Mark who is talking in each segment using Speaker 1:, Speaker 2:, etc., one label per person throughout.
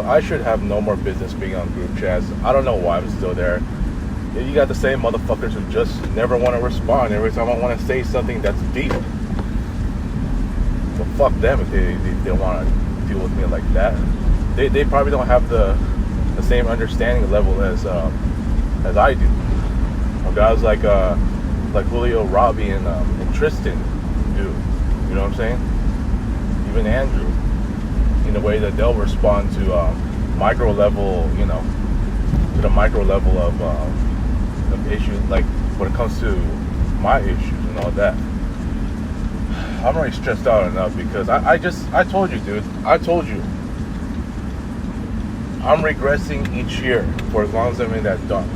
Speaker 1: I should have no more business being on group chats. I don't know why I'm still there. You got the same motherfuckers who just never want to respond every time I want to say something that's deep. So fuck them if they want to deal with me like that. They probably don't have the same understanding level as I do. Or guys like Julio, Robbie, and Tristan do. You know what I'm saying? Even Andrew. In a way that they'll respond to micro level, to the micro level of issues, like when it comes to my issues and all that. I'm already stressed out enough because I told you, dude. I told you. I'm regressing each year for as long as I'm in that dump.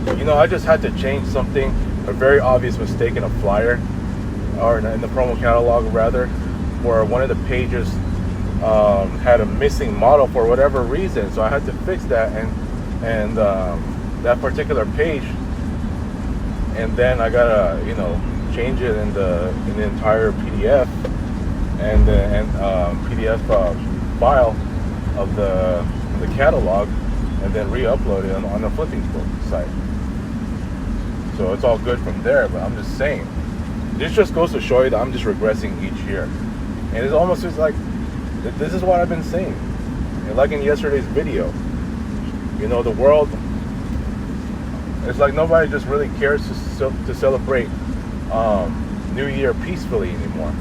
Speaker 1: I just had to change something, a very obvious mistake in a flyer, or in the promo catalog rather, where one of the pages had a missing model for whatever reason, so I had to fix that and that particular page, and then I gotta change it in the entire PDF and PDF file of the catalog, and then re-upload it on the Flipping Book site. So it's all good from there. But I'm just saying, this just goes to show you that I'm just regressing each year, and it's almost just like. This is what I've been saying. And like in yesterday's video, the world, it's like nobody just really cares to celebrate New Year peacefully anymore.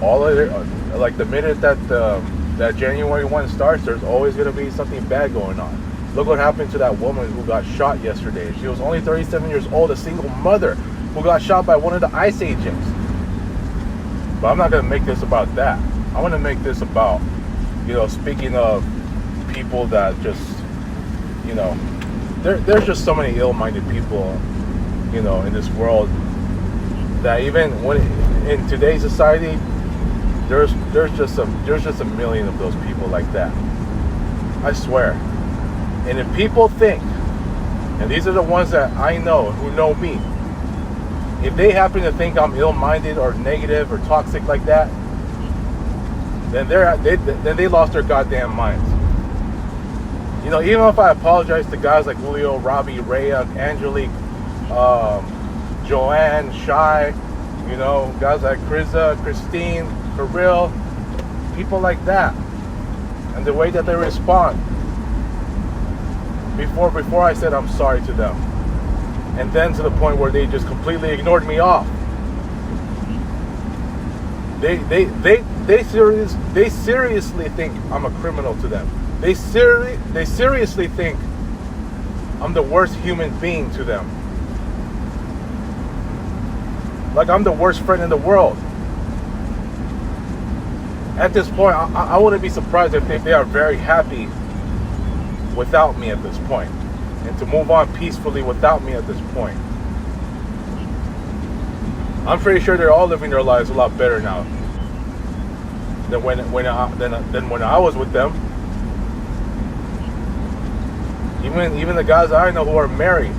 Speaker 1: All of it, like the minute that January 1 starts, there's always going to be something bad going on. Look what happened to that woman who got shot yesterday. She was only 37 years old, a single mother who got shot by one of the ICE agents. But I'm not going to make this about that. I want to make this about, speaking of people that just, there's just so many ill-minded people, in this world that even when in today's society, there's just a million of those people like that. I swear. And if people think, and these are the ones that I know who know me, if they happen to think I'm ill-minded or negative or toxic like that, then they lost their goddamn minds. Even if I apologize to guys like Julio, Robbie, Rhea, Angelique, Joanne, Shy, guys like Christine, Kirill, people like that, and the way that they respond. Before I said I'm sorry to them, and then to the point where they just completely ignored me off. They seriously think I'm a criminal to them. They seriously think I'm the worst human being to them. Like I'm the worst friend in the world. At this point, I wouldn't be surprised if they are very happy without me at this point, and to move on peacefully without me at this point. I'm pretty sure they're all living their lives a lot better now than when I was with them. Even the guys I know who are married,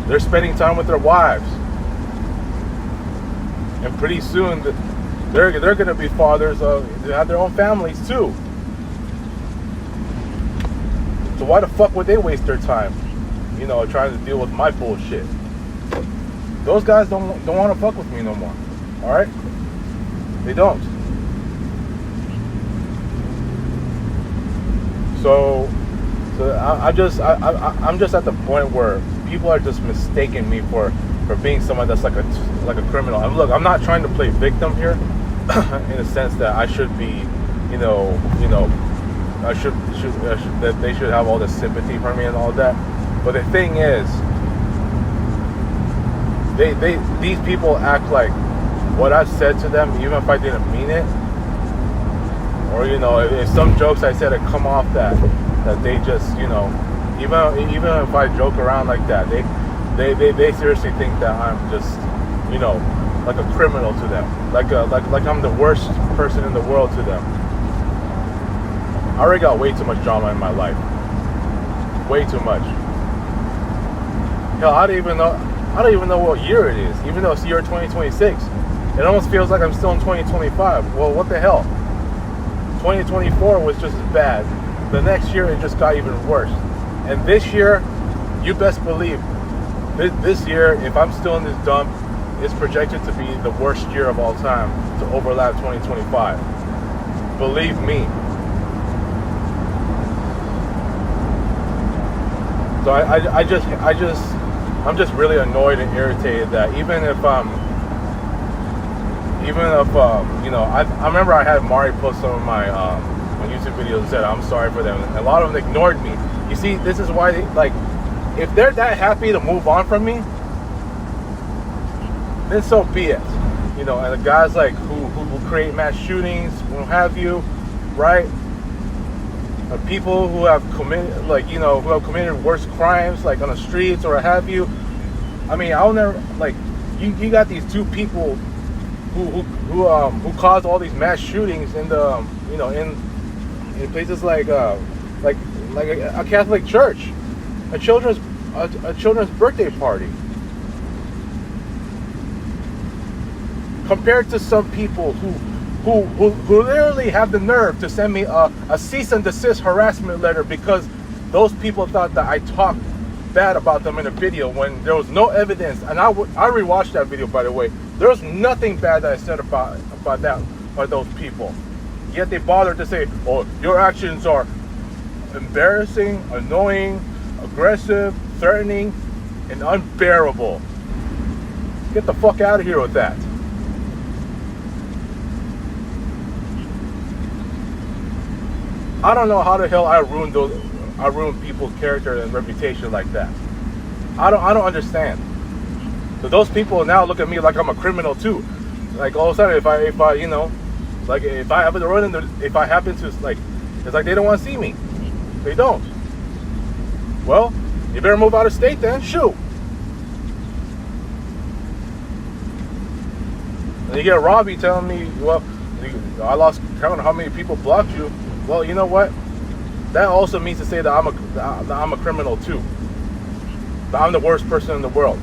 Speaker 1: they're spending time with their wives, and pretty soon they're going to be fathers. They have their own families too. So why the fuck would they waste their time, trying to deal with my bullshit? Those guys don't want to fuck with me no more. All right, they don't. So I'm just at the point where people are just mistaking me for being someone that's like a criminal. And look, I'm not trying to play victim here, in the sense that I should be, I should that they should have all the sympathy for me and all that. But the thing is, these people act like what I've said to them, even if I didn't mean it, or if some jokes I said had come off that they just even if I joke around like that, They seriously think that I'm just, you know, like a criminal to them, like I'm the worst person in the world to them. I already got way too much drama in my life, way too much. Hell, I don't even know what year it is, even though it's year 2026. It almost feels like I'm still in 2025. Well, what the hell? 2024 was just as bad. The next year it just got even worse. And this year, you best believe, this year, if I'm still in this dump, it's projected to be the worst year of all time to overlap 2025. Believe me. So I'm just really annoyed and irritated that even if you know, I remember I had Mari post some of my YouTube videos and said I'm sorry for them, and a lot of them ignored me. You see, this is why like, if they're that happy to move on from me, then so be it. You know, and the guys like who create mass shootings, what have you, right? People who have committed, like, you know, who have committed worse crimes, like on the streets or what have you. I mean, I'll never, like, you got these two people who caused all these mass shootings in the, you know, in places like a Catholic church, a children's birthday party. Compared to some people who literally have the nerve to send me a cease and desist harassment letter because those people thought that I talked bad about them in a video when there was no evidence. And I rewatched that video, by the way. There was nothing bad that I said about those people. Yet they bothered to say, "Oh, your actions are embarrassing, annoying, aggressive, threatening, and unbearable." Get the fuck out of here with that. I don't know how the hell I ruined people's character and reputation like that. I don't understand. So those people now look at me like I'm a criminal too. Like all of a sudden, if I you know, like if I happen to run into, if I happen to, like, it's like they don't want to see me. They don't. Well, you better move out of state then. Shoot. And you get Robbie telling me, well, I lost count of how many people blocked you. Well, you know what? That also means to say that I'm a criminal too. That I'm the worst person in the world.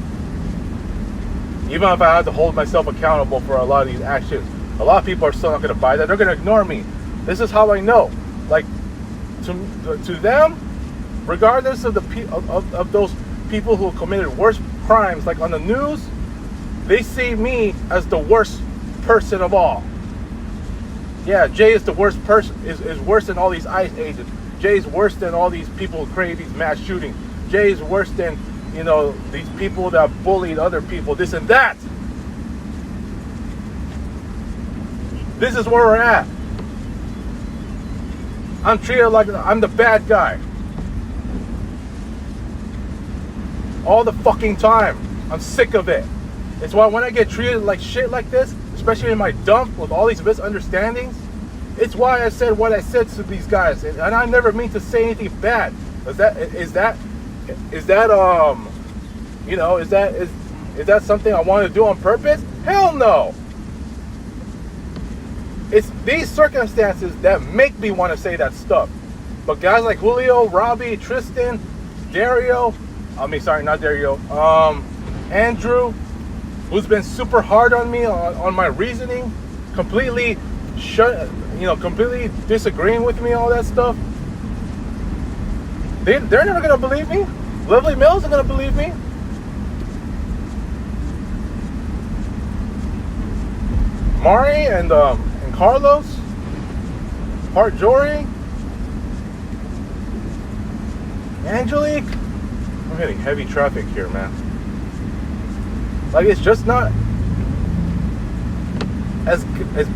Speaker 1: Even if I had to hold myself accountable for a lot of these actions, a lot of people are still not going to buy that. They're going to ignore me. This is how I know. Like, to them, regardless of of those people who committed worse crimes, like on the news, they see me as the worst person of all. Yeah, Jay is the worst person, is worse than all these ICE agents. Jay's worse than all these people who create these mass shootings. Jay's worse than, you know, these people that bullied other people, this and that. This is where we're at. I'm treated like I'm the bad guy. All the fucking time. I'm sick of it. It's why when I get treated like shit like this, especially in my dump with all these misunderstandings, it's why I said what I said to these guys, and I never mean to say anything bad. Is that you know, is that something I want to do on purpose? Hell no. It's these circumstances that make me want to say that stuff. But guys like Julio, Robbie, Tristan, Dario, Andrew, who's been super hard on me on my reasoning, completely completely disagreeing with me, all that stuff. They're never gonna believe me. Lovely Mills are gonna believe me. Mari and Carlos, Hart Jory, Angelique. I'm hitting heavy traffic here, man. Like, it's just not as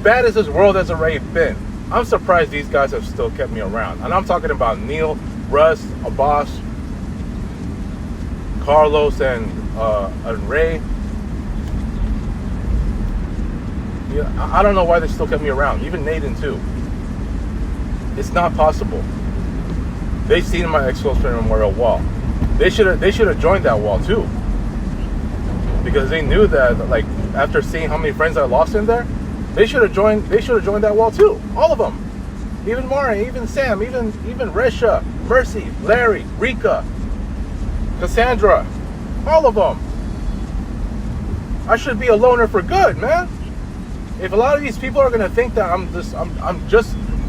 Speaker 1: bad as this world has already been. I'm surprised these guys have still kept me around. And I'm talking about Neil, Russ, Abbas, Carlos, and Ray. Yeah, I don't know why they still kept me around. Even Nathan too. It's not possible. They've seen my ex-girlfriend memorial wall. They should have joined that wall too. because they knew that, like, after seeing how many friends I lost in there, they should have joined that wall too. All of them. Even Mari, even Sam, even Resha, Mercy, Larry, Rika, Cassandra, all of them. I should be a loner for good, man. If a lot of these people are gonna think that I'm just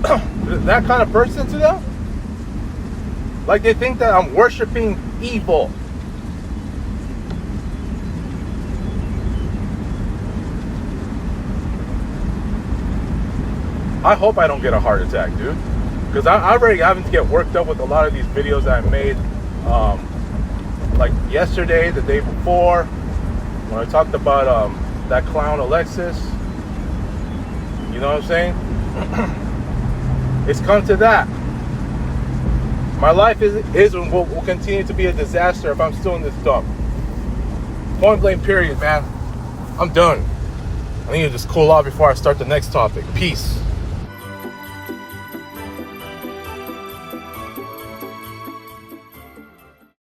Speaker 1: that kind of person to them, like they think that I'm worshiping evil. I hope I don't get a heart attack, dude. Because I already having to get worked up with a lot of these videos that I made. Like yesterday, the day before, when I talked about that clown Alexis. You know what I'm saying? It's come to that. My life is and will continue to be a disaster if I'm still in this dump. Point blank period, man. I'm done. I need to just cool off before I start the next topic. Peace.